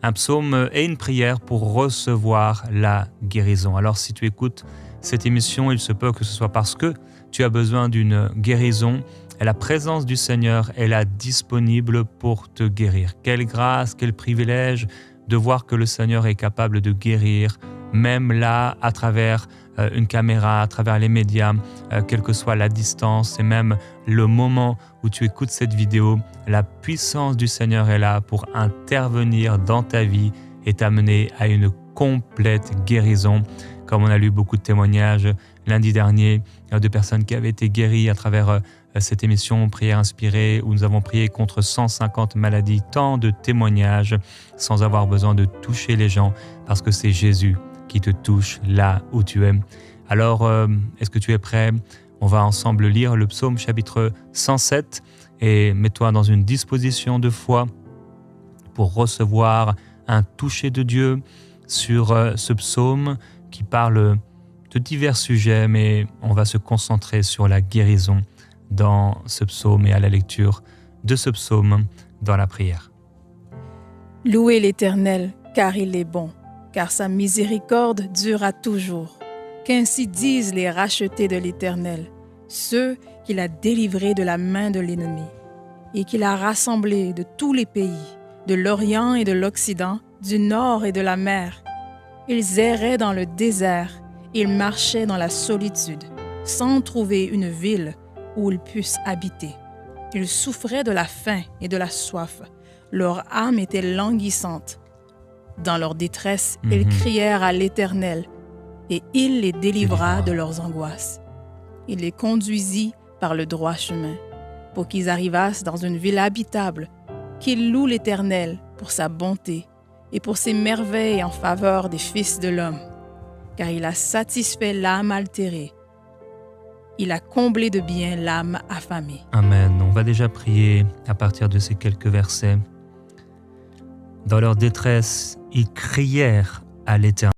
un psaume et une prière pour recevoir la guérison. Alors si tu écoutes cette émission, il se peut que ce soit parce que tu as besoin d'une guérison. Et la présence du Seigneur est là disponible pour te guérir. Quelle grâce, quel privilège de voir que le Seigneur est capable de guérir, même là, à travers une caméra, à travers les médias, quelle que soit la distance et même le moment où tu écoutes cette vidéo, la puissance du Seigneur est là pour intervenir dans ta vie et t'amener à une complète guérison. Comme on a lu beaucoup de témoignages lundi dernier de personnes qui avaient été guéries à travers cette émission Prière inspirée où nous avons prié contre 150 maladies, tant de témoignages sans avoir besoin de toucher les gens parce que c'est Jésus qui te touche là où tu es. Alors, est-ce que tu es prêt? On va ensemble lire le psaume chapitre 107 et mets-toi dans une disposition de foi pour recevoir un toucher de Dieu sur ce psaume qui parle de divers sujets, mais on va se concentrer sur la guérison dans ce psaume et à la lecture de ce psaume dans la prière. Louez l'Éternel, car il est bon, car sa miséricorde durera toujours. Qu'ainsi disent les rachetés de l'Éternel, ceux qu'il a délivrés de la main de l'ennemi, et qu'il a rassemblés de tous les pays, de l'Orient et de l'Occident, du nord et de la mer. Ils erraient dans le désert, ils marchaient dans la solitude, sans trouver une ville où ils puissent habiter. Ils souffraient de la faim et de la soif. Leur âme était languissante. Dans leur détresse, ils crièrent à l'Éternel, et il les délivra de leurs angoisses. Il les conduisit par le droit chemin, pour qu'ils arrivassent dans une ville habitable, qu'ils louent l'Éternel pour sa bonté et pour ses merveilles en faveur des fils de l'homme. Car il a satisfait l'âme altérée. Il a comblé de bien l'âme affamée. Amen. On va déjà prier à partir de ces quelques versets. Dans leur détresse, ils crièrent à l'Éternel.